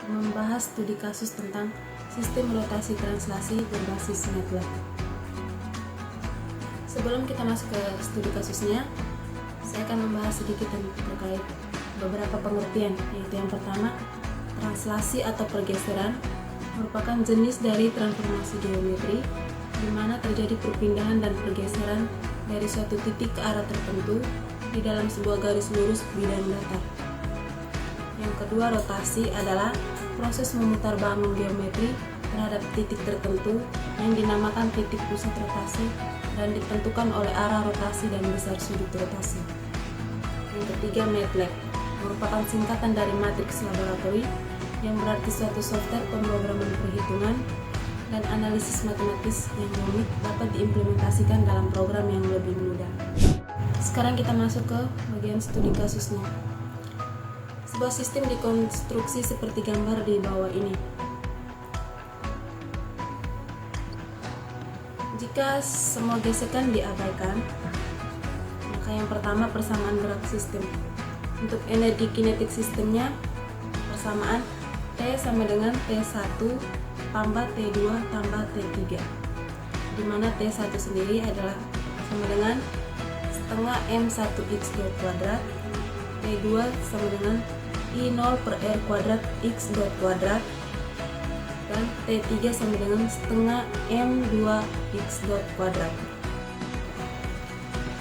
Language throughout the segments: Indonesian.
membahas studi kasus tentang sistem rotasi translasi berbasis MATLAB. Sebelum kita masuk ke studi kasusnya, saya akan membahas sedikit terkait beberapa pengertian, yaitu yang pertama, translasi atau pergeseran merupakan jenis dari transformasi geometri di mana terjadi perpindahan dan pergeseran dari suatu titik ke arah tertentu di dalam sebuah garis lurus bidang datar. Yang kedua, rotasi adalah proses memutar bangun geometri terhadap titik tertentu yang dinamakan titik pusat rotasi dan ditentukan oleh arah rotasi dan besar sudut rotasi. Yang ketiga, MATLAB merupakan singkatan dari matriks laboratori yang berarti suatu software pemrograman perhitungan dan analisis matematis yang rumit dapat diimplementasikan dalam program yang lebih mudah. Sekarang kita masuk ke bagian studi kasusnya. Sebuah sistem dikonstruksi seperti gambar di bawah ini. Jika semua gesekan diabaikan, maka yang pertama persamaan gerak sistem. Untuk energi kinetik sistemnya, persamaan T sama dengan T1 tambah T2 tambah T3, di mana T1 sendiri adalah sama dengan setengah M1x² kuadrat, T2 sama dengan I0 per R kuadrat x dot kuadrat, dan T3 sama dengan setengah M2x dot kuadrat.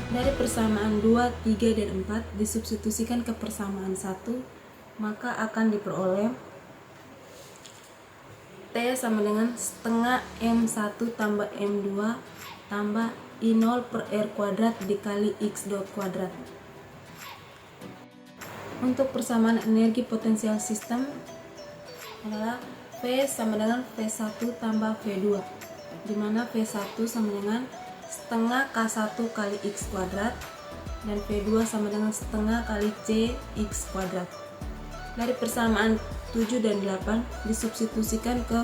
Dari persamaan 2, 3, dan 4 disubstitusikan ke persamaan 1, maka akan diperoleh T sama dengan setengah M1 tambah M2 tambah I0 per R kuadrat dikali x dot kuadrat. Untuk persamaan energi potensial sistem adalah V sama dengan V1 tambah V2, di mana V1 sama dengan setengah K1 kali X kuadrat dan V2 sama dengan setengah kali C X kuadrat. Dari persamaan 7 dan 8 disubstitusikan ke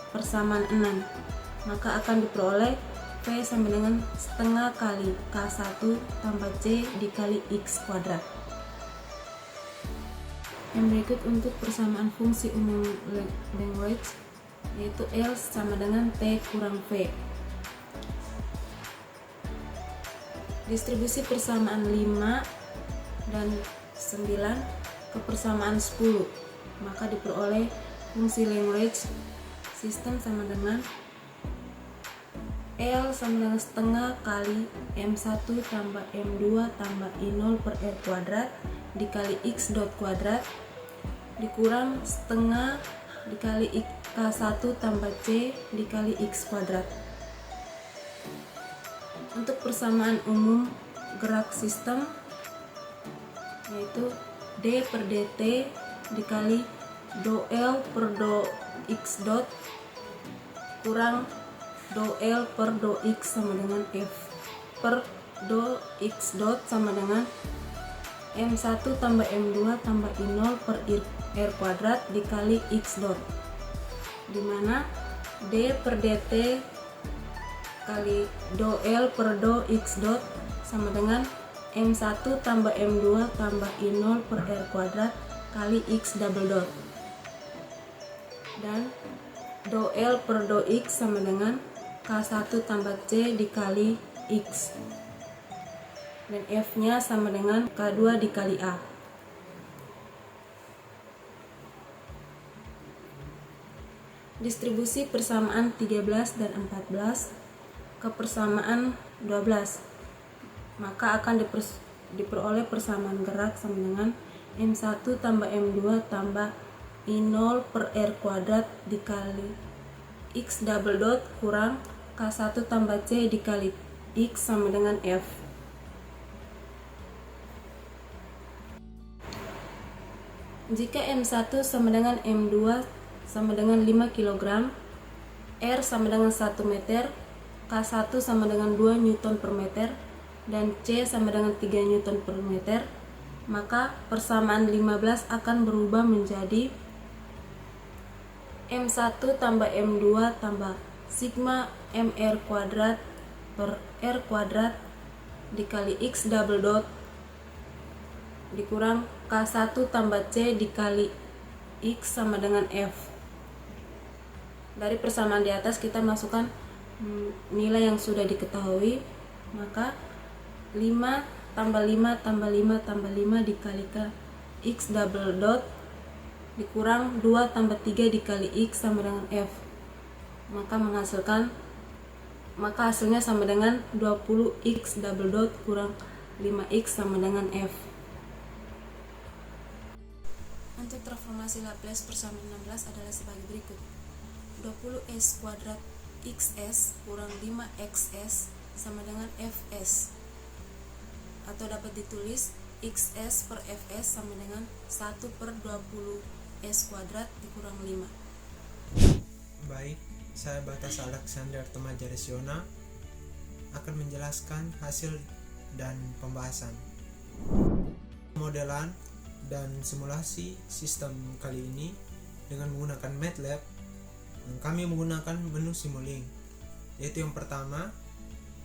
persamaan 6, maka akan diperoleh V sama dengan setengah kali K1 tambah C dikali X kuadrat. Yang berikut untuk persamaan fungsi umum Lagrange, yaitu L sama dengan T kurang V. Distribusi persamaan 5 dan 9 ke persamaan 10, maka diperoleh fungsi Lagrange sistem sama dengan L sama dengan setengah kali M1 tambah M2 tambah I0 per R kuadrat dikali X dot kuadrat dikurang setengah dikali K1 tambah C dikali X kuadrat. Untuk persamaan umum gerak sistem, yaitu D per dt dikali do L per do X dot kurang do L per do X sama dengan F per do X dot sama dengan M1 tambah M2 tambah I0 per R kuadrat dikali X dot, di mana D per dt kali do L per do X dot sama dengan M1 tambah M2 tambah I0 per R kuadrat kali X double dot, dan do L per do X sama dengan K1 tambah C dikali X, dan F nya sama dengan K2 dikali A. Distribusi persamaan 13 dan 14 ke persamaan 12, maka akan diperoleh persamaan gerak sama dengan M1 tambah M2 tambah I0 per R kuadrat dikali X double dot kurang K1 tambah C dikali X sama dengan F. Jika M1 sama dengan M2 sama dengan 5 kg, R sama dengan 1 meter, K1 sama dengan 2 Newton per meter, dan C sama dengan 3 Newton per meter, maka persamaan 15 akan berubah menjadi M1 tambah M2 tambah sigma MR kuadrat per R kuadrat dikali X double dot dikurang K1 tambah C dikali X sama dengan F. Dari persamaan di atas kita masukkan nilai yang sudah diketahui, maka 5 tambah 5 tambah 5 tambah 5 dikalikan X double dot dikurang 2 tambah 3 dikali X sama dengan F, maka hasilnya sama dengan 20X double dot kurang 5X sama dengan F. Untuk transformasi Laplace persamaan 16 adalah sebagai berikut. 20S kuadrat XS kurang 5XS sama dengan Fs, atau dapat ditulis XS per Fs sama dengan 1 per 20S kuadrat dikurang 5. Baik, saya Batas Alexander Temajaresiona akan menjelaskan hasil dan pembahasan modelan dan simulasi sistem kali ini dengan menggunakan MATLAB. Kami menggunakan menu Simulink, yaitu yang pertama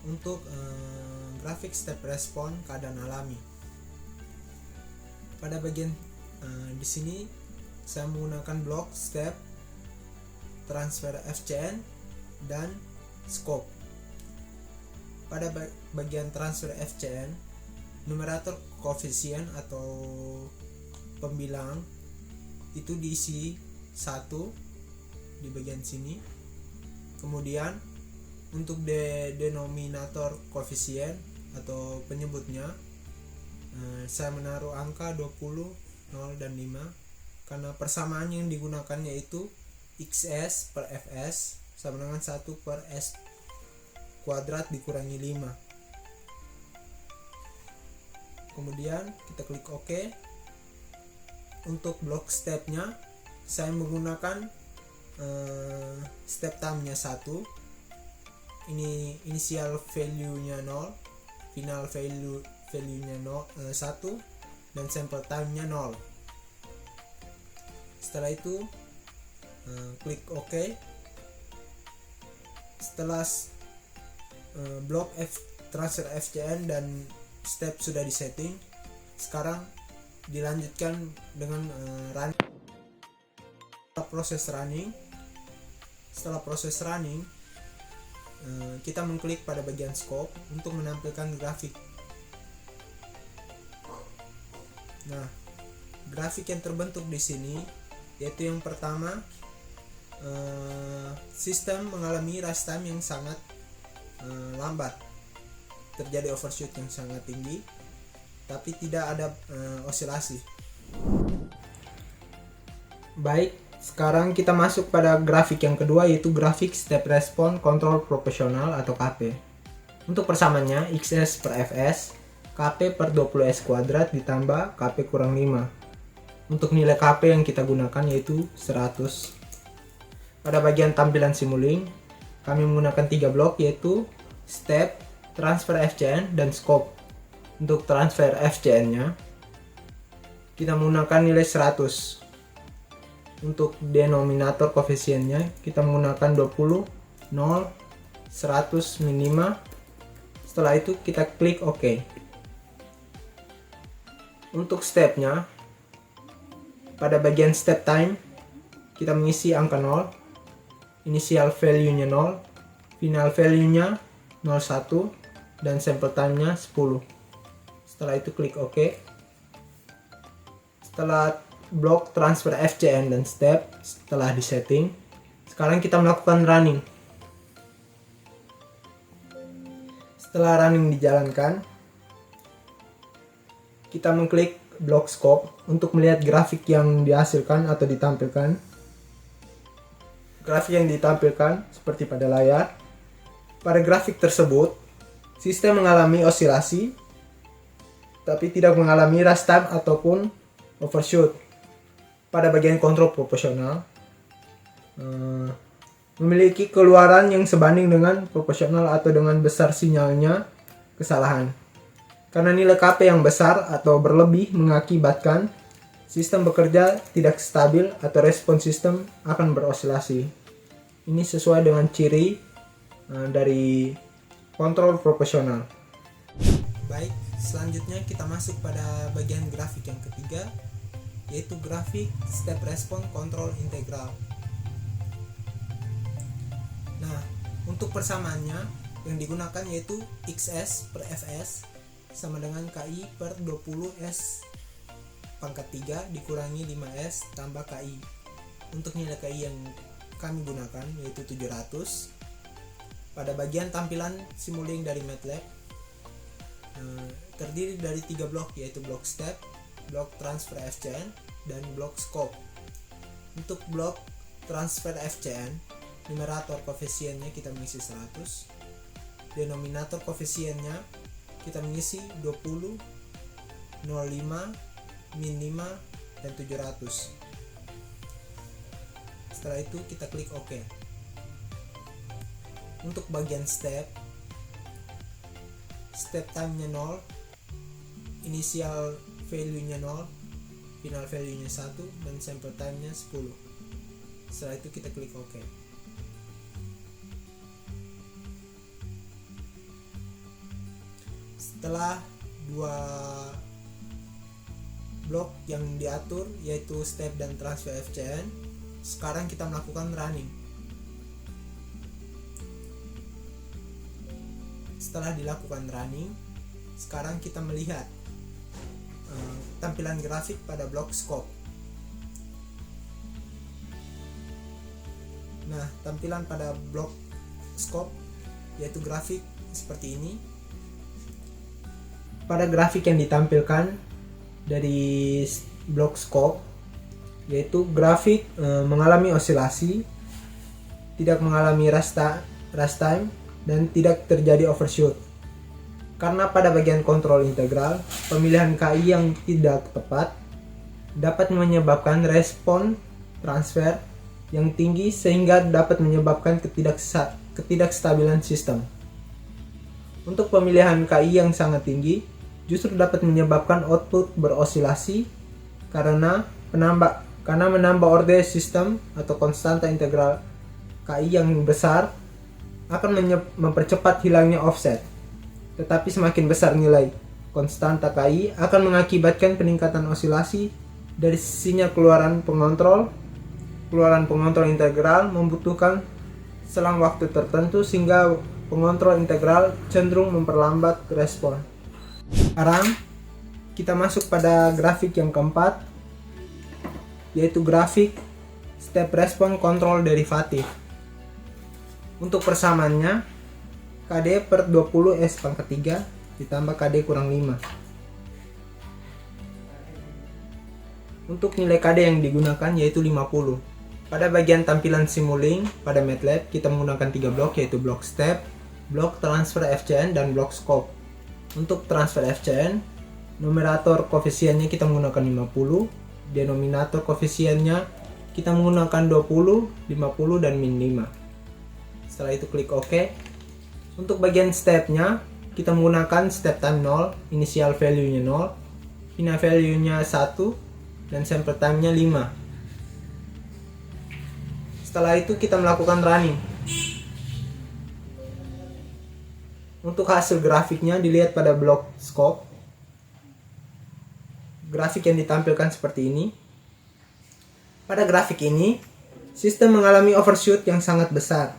untuk grafik step respon keadaan alami. Pada bagian di sini saya menggunakan blok step, transfer FCN, dan scope. Pada bagian transfer FCN, numerator koefisien atau pembilang itu diisi 1 di bagian sini. Kemudian untuk denominator koefisien atau penyebutnya saya menaruh angka 20, 0, dan 5 karena persamaan yang digunakan yaitu XS per Fs sama dengan 1 per S kuadrat dikurangi 5. Kemudian kita klik OK. Untuk blok stepnya saya menggunakan step time-nya 1. Ini initial value-nya 0, final value-nya 1, dan sample time-nya 0. Setelah itu klik OK. Setelah blok transfer FCN dan step sudah disetting, sekarang dilanjutkan dengan proses running. Setelah proses running, kita mengklik pada bagian scope untuk menampilkan grafik. Nah, grafik yang terbentuk di sini yaitu yang pertama, sistem mengalami rise time yang sangat lambat, terjadi overshoot yang sangat tinggi, tapi tidak ada osilasi. Baik, sekarang kita masuk pada grafik yang kedua, yaitu grafik step response control proporsional atau KP. Untuk persamaannya XS per Fs, KP per 20S kuadrat ditambah KP kurang 5. Untuk nilai KP yang kita gunakan yaitu 100. Pada bagian tampilan Simulink, kami menggunakan 3 blok yaitu step, transfer FCN, dan scope. Untuk transfer FCN-nya, kita menggunakan nilai 100. Untuk denominator koefisiennya kita menggunakan 20, 0, 100, min 5. Setelah itu kita klik OK. Untuk stepnya, pada bagian step time kita mengisi angka 0, initial value-nya 0, final value-nya 01, dan sample time-nya 10. Setelah itu klik OK. Setelah blok transfer FCN dan step setelah disetting, sekarang kita melakukan running. Setelah running dijalankan, kita mengklik blok scope untuk melihat grafik yang dihasilkan atau ditampilkan. Grafik yang ditampilkan seperti pada layar. Pada grafik tersebut, sistem mengalami osilasi tapi tidak mengalami rise time ataupun overshoot. Pada bagian kontrol proporsional, memiliki keluaran yang sebanding dengan proporsional atau dengan besar sinyalnya kesalahan. Karena nilai KP yang besar atau berlebih mengakibatkan sistem bekerja tidak stabil atau respon sistem akan berosilasi. Ini sesuai dengan ciri dari kontrol proporsional. Baik, selanjutnya kita masuk pada bagian grafik yang ketiga, yaitu Graphic Step Response Control Integral. Nah, untuk persamaannya yang digunakan yaitu XS per Fs sama dengan KI per 20 S pangkat 3 dikurangi 5S tambah KI. Untuk nilai KI yang kami gunakan yaitu 700. Pada bagian tampilan Simulink dari MATLAB terdiri dari 3 blok, yaitu blok step, blok transfer FCN, dan blok scope. Untuk blok transfer FCN, numerator koefisiennya kita mengisi 100, denominator koefisiennya kita mengisi 20, 05, min 5, dan 700. Setelah itu kita klik OK. Untuk bagian step time-nya 0, initial value-nya 0, final value-nya 1, dan sample time-nya 10. Setelah itu kita klik OK. Setelah dua blok yang diatur yaitu step dan transfer FCN, sekarang kita melakukan running. Setelah dilakukan running, sekarang kita melihat tampilan grafik pada blok scope. Nah, tampilan pada blok scope yaitu grafik seperti ini. Pada grafik yang ditampilkan dari blok scope yaitu grafik mengalami osilasi, tidak mengalami rest time, dan tidak terjadi overshoot. Karena pada bagian kontrol integral, pemilihan KI yang tidak tepat dapat menyebabkan respon transfer yang tinggi sehingga dapat menyebabkan ketidakstabilan sistem. Untuk pemilihan KI yang sangat tinggi justru dapat menyebabkan output berosilasi karena menambah orde sistem atau konstanta integral KI yang besar akan mempercepat hilangnya offset. Tetapi semakin besar nilai konstanta KI akan mengakibatkan peningkatan osilasi dari sinyal keluaran pengontrol. Keluaran pengontrol integral membutuhkan selang waktu tertentu sehingga pengontrol integral cenderung memperlambat respon. Sekarang kita masuk pada grafik yang keempat, yaitu grafik step response control derivatif. Untuk persamaannya KD per 20 S pangkat 3 ditambah KD kurang 5. Untuk nilai KD yang digunakan yaitu 50. Pada bagian tampilan Simulink pada MATLAB kita menggunakan 3 blok, yaitu blok step, blok transfer FCN, dan blok scope. Untuk transfer FCN, numerator koefisiennya kita menggunakan 50, denominator koefisiennya kita menggunakan 20, 50, dan min 5. Setelah itu klik OK. Untuk bagian stepnya kita menggunakan step time 0, initial value-nya 0, final value-nya 1, dan sample time-nya 5. Setelah itu kita melakukan running. Untuk hasil grafiknya dilihat pada blok scope. Grafik yang ditampilkan seperti ini. Pada grafik ini, sistem mengalami overshoot yang sangat besar,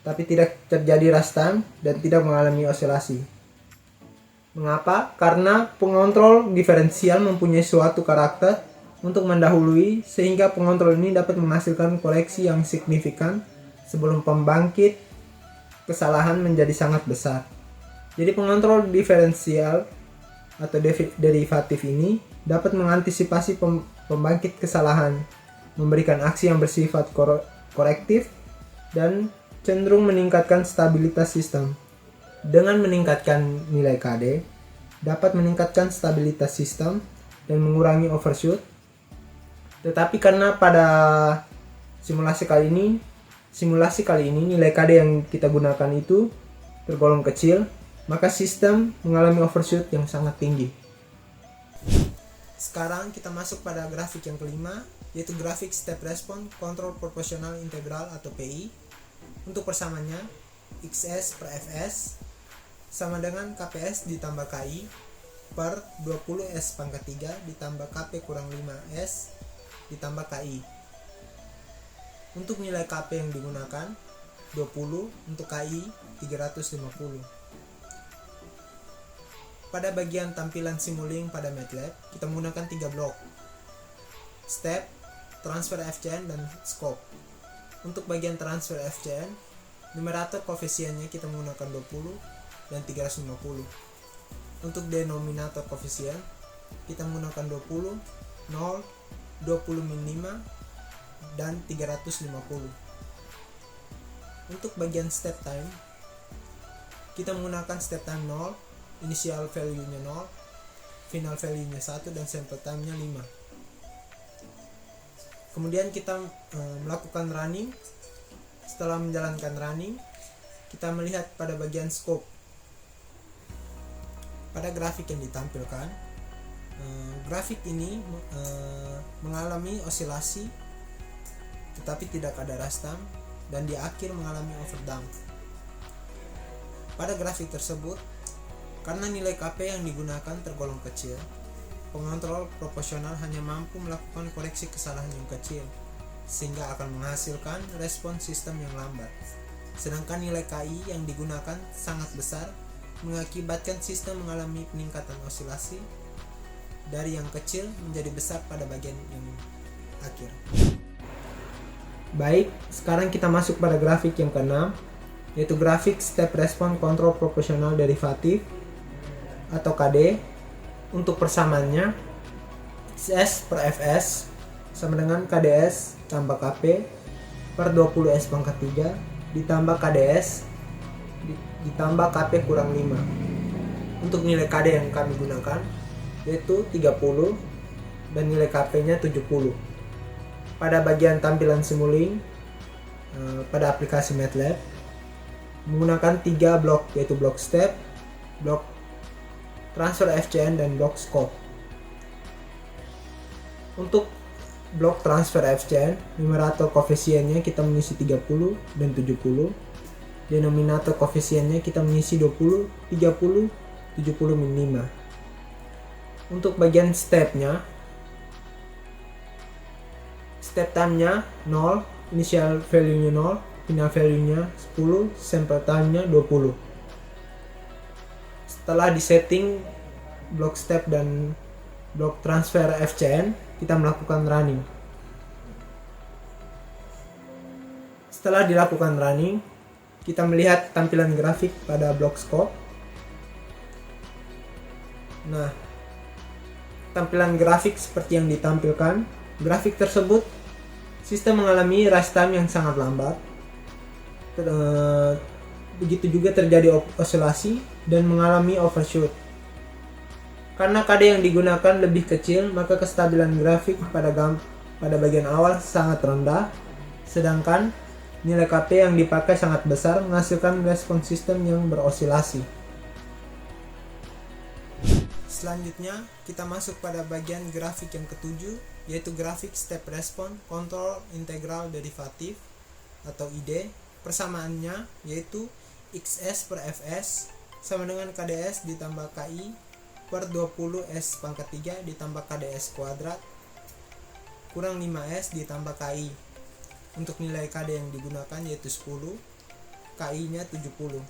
tapi tidak terjadi rest time dan tidak mengalami osilasi. Mengapa? Karena pengontrol diferensial mempunyai suatu karakter untuk mendahului, sehingga pengontrol ini dapat menghasilkan koreksi yang signifikan sebelum pembangkit kesalahan menjadi sangat besar. Jadi pengontrol diferensial atau derivatif ini dapat mengantisipasi pembangkit kesalahan, memberikan aksi yang bersifat korektif, dan cenderung meningkatkan stabilitas sistem. Dengan meningkatkan nilai KD, dapat meningkatkan stabilitas sistem dan mengurangi overshoot. Tetapi karena pada simulasi kali ini nilai KD yang kita gunakan itu tergolong kecil, maka sistem mengalami overshoot yang sangat tinggi. Sekarang kita masuk pada grafik yang kelima, yaitu grafik step response control proportional integral atau PI. Untuk persamaannya XS per Fs sama dengan KPS ditambah KI. per 20S pangkat 3 ditambah KP kurang 5S ditambah KI. Untuk nilai KP yang digunakan 20, untuk KI 350. Pada bagian tampilan Simulink pada MATLAB, kita menggunakan 3 blok: step, transfer FCN, dan scope. Untuk bagian transfer FCN, numerator koefisiennya kita menggunakan 20 dan 350. Untuk denominator koefisien, kita menggunakan 20, 0, 20 min 5, dan 350. Untuk bagian step time, kita menggunakan step time 0, initial value-nya 0, final value-nya 1, dan sample time-nya 5. Kemudian kita melakukan running. Setelah menjalankan running, kita melihat pada bagian scope. Pada grafik yang ditampilkan, grafik ini mengalami osilasi tetapi tidak ada rastang, dan di akhir mengalami overdamp. Pada grafik tersebut, karena nilai KP yang digunakan tergolong kecil, pengontrol proporsional hanya mampu melakukan koreksi kesalahan yang kecil, sehingga akan menghasilkan respon sistem yang lambat. Sedangkan nilai KI yang digunakan sangat besar, mengakibatkan sistem mengalami peningkatan osilasi dari yang kecil menjadi besar pada bagian yang akhir. Baik, sekarang kita masuk pada grafik yang ke-6, yaitu grafik step response control proportional derivative atau KD. Untuk persamaannya, XS per Fs sama dengan KDS tambah KP per 20S pangkat 3 ditambah KDS ditambah KP kurang 5. Untuk nilai KD yang kami gunakan yaitu 30 dan nilai KP-nya 70. Pada bagian tampilan Simulink pada aplikasi MATLAB menggunakan 3 blok, yaitu blok step, blok transfer FCN, dan blok scope. Untuk blok transfer FCN, numerator koefisiennya kita mengisi 30 dan 70. Denominator koefisiennya kita mengisi 20, 30, 70 min 5. Untuk bagian stepnya, step time-nya 0, initial value-nya 0, final value-nya 10, sample time-nya 20. Setelah disetting blok step dan blok transfer FCN, kita melakukan running. Setelah dilakukan running, kita melihat tampilan grafik pada blok scope. Nah, tampilan grafik seperti yang ditampilkan. Grafik tersebut, sistem mengalami rise time yang sangat lambat. Begitu juga terjadi osilasi dan mengalami overshoot. Karena KD yang digunakan lebih kecil, maka kestabilan grafik pada bagian awal sangat rendah, sedangkan nilai KP yang dipakai sangat besar, menghasilkan respon sistem yang berosilasi. Selanjutnya, kita masuk pada bagian grafik yang ketujuh, yaitu grafik step response control integral derivative atau ID. Persamaannya yaitu XS per Fs sama dengan KDS ditambah KI per 20S pangkat 3 ditambah KDS kuadrat kurang 5S ditambah KI. Untuk nilai KD yang digunakan yaitu 10, KI-nya 70.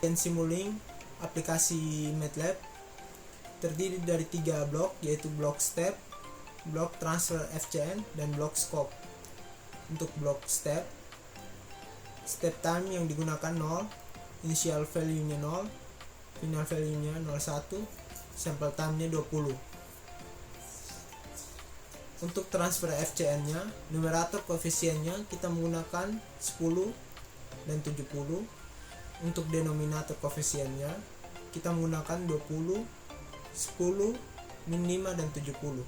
Dan Simulink aplikasi MATLAB terdiri dari 3 blok, yaitu blok step, blok transfer FCN, dan blok scope. Untuk blok step time yang digunakan 0, initial value-nya 0, final value-nya 01, sample time-nya 20. Untuk transfer FCN-nya, numerator koefisiennya kita menggunakan 10 dan 70. Untuk denominator koefisiennya kita menggunakan 20, 10, min 5, dan 70.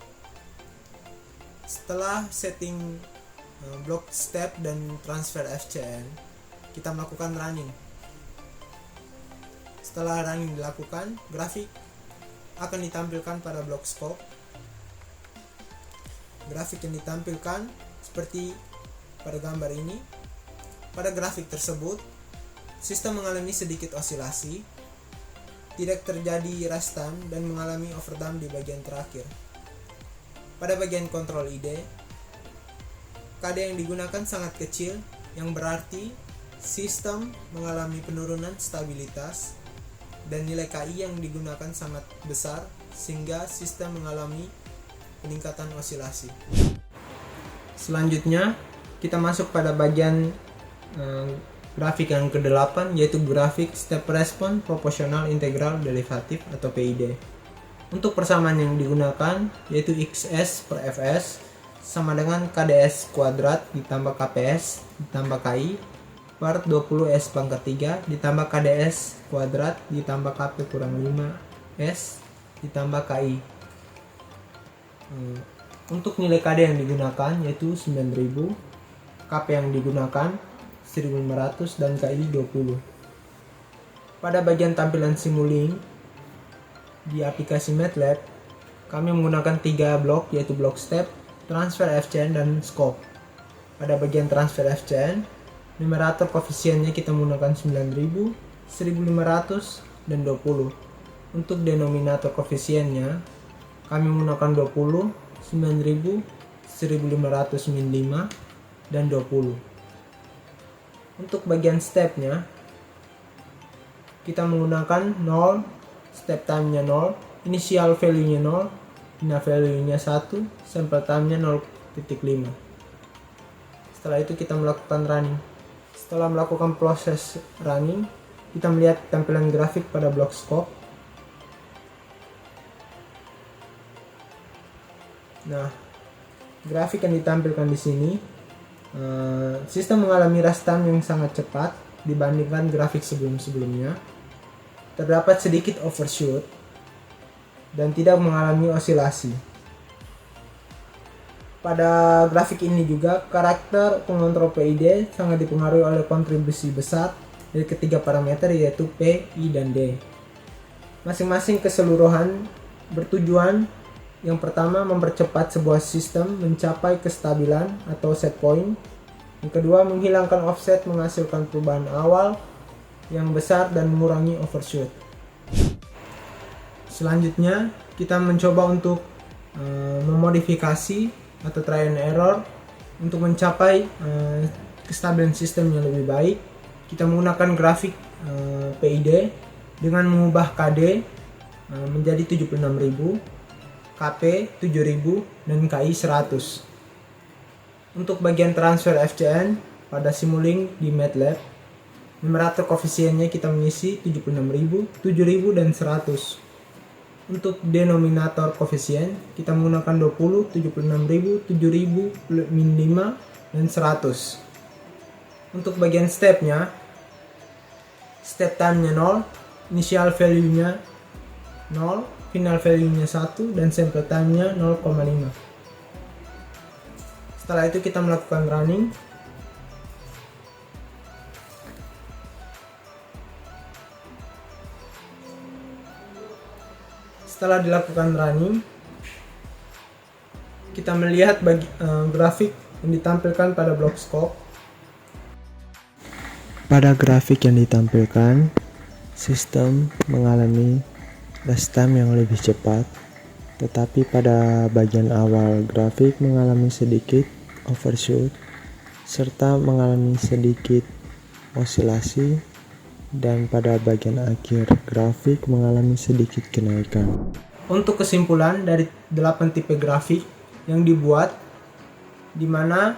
Setelah setting blok step dan transfer FCN, kita melakukan running. Setelah running dilakukan, grafik akan ditampilkan pada blok scope. Grafik yang ditampilkan seperti pada gambar ini. Pada grafik tersebut, sistem mengalami sedikit osilasi. tidak terjadi rest time dan mengalami overtime di bagian terakhir. Pada bagian kontrol ID, KD yang digunakan sangat kecil, yang berarti sistem mengalami penurunan stabilitas, dan nilai KI yang digunakan sangat besar sehingga sistem mengalami peningkatan osilasi. Selanjutnya kita masuk pada bagian grafik yang ke-8, yaitu grafik step response proporsional integral derivatif atau PID. Untuk persamaan yang digunakan yaitu XS per Fs sama dengan KDS kuadrat ditambah KPS ditambah KI per 20 S pangkat 3 ditambah KDS kuadrat ditambah KP kurang 5 S ditambah KI. Untuk nilai KD yang digunakan yaitu 9000, KP yang digunakan 1500 dan KI 20. Pada bagian tampilan Simulink di aplikasi MATLAB, kami menggunakan 3 blok yaitu blok step, transfer FCN dan scope. Pada bagian transfer FCN, numerator koefisiennya kita menggunakan 9000, 1500 dan 20. Untuk denominator koefisiennya kami menggunakan 20, 9000, 1500 min 5 dan 20. Untuk bagian stepnya kita menggunakan 0, step time-nya 0, initial value-nya 0, final value-nya 1, sample time-nya 0.5. Setelah itu kita melakukan running. Setelah melakukan proses running, kita melihat tampilan grafik pada blok scope. Nah, grafik yang ditampilkan di sini, sistem mengalami rest time yang sangat cepat dibandingkan grafik sebelum-sebelumnya. Terdapat sedikit overshoot dan tidak mengalami osilasi. Pada grafik ini juga, karakter pengontrol PID sangat dipengaruhi oleh kontribusi besar dari ketiga parameter yaitu P, I, dan D. Masing-masing keseluruhan bertujuan yang pertama mempercepat sebuah sistem mencapai kestabilan atau set point. Yang kedua, menghilangkan offset menghasilkan perubahan awal yang besar dan mengurangi overshoot. Selanjutnya, kita mencoba untuk memodifikasi atau try and error untuk mencapai kestabilan sistem yang lebih baik. Kita menggunakan grafik PID dengan mengubah KD menjadi 76.000, KP 7.000 dan KI 100. Untuk bagian transfer FCN pada Simulink di MATLAB, numerator koefisiennya kita mengisi 76.000, 7.000 dan 100. Untuk denominator koefisien kita menggunakan 20, 76.000, 7.000, min 5 dan 100. Untuk bagian stepnya, step time-nya 0, initial value-nya 0, final value-nya 1 dan sample time-nya 0,5. Setelah itu kita melakukan running. Setelah dilakukan running, kita melihat grafik yang ditampilkan pada blok scope. Pada grafik yang ditampilkan, sistem mengalami rest time yang lebih cepat, tetapi pada bagian awal grafik mengalami sedikit overshoot, serta mengalami sedikit osilasi, dan pada bagian akhir grafik mengalami sedikit kenaikan. Untuk kesimpulan dari 8 tipe grafik yang dibuat, di mana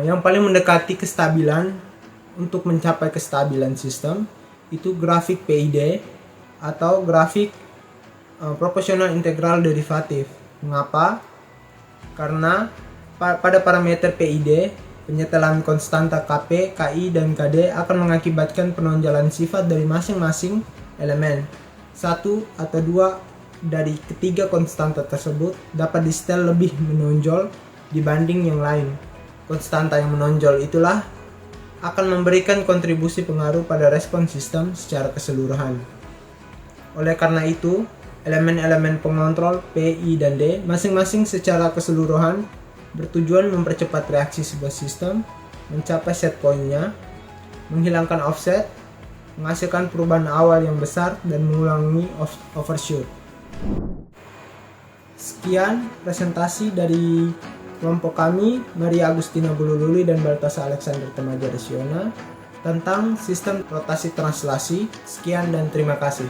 yang paling mendekati kestabilan untuk mencapai kestabilan sistem itu grafik PID atau grafik proporsional integral derivatif. Mengapa? Karena pada parameter PID, penyetelan konstanta KP, KI, dan KD akan mengakibatkan penonjolan sifat dari masing-masing elemen. Satu atau dua dari ketiga konstanta tersebut dapat disetel lebih menonjol dibanding yang lain. Konstanta yang menonjol itulah akan memberikan kontribusi pengaruh pada respon sistem secara keseluruhan. Oleh karena itu, elemen-elemen pengontrol P, I, dan D masing-masing secara keseluruhan bertujuan mempercepat reaksi sebuah sistem, mencapai set point-nya, menghilangkan offset, menghasilkan perubahan awal yang besar dan mengulangi overshoot. Sekian presentasi dari kelompok kami, Maria Agustina Bulululi dan Baltasar Alexander Temaja Resiona, tentang sistem rotasi translasi. Sekian dan terima kasih.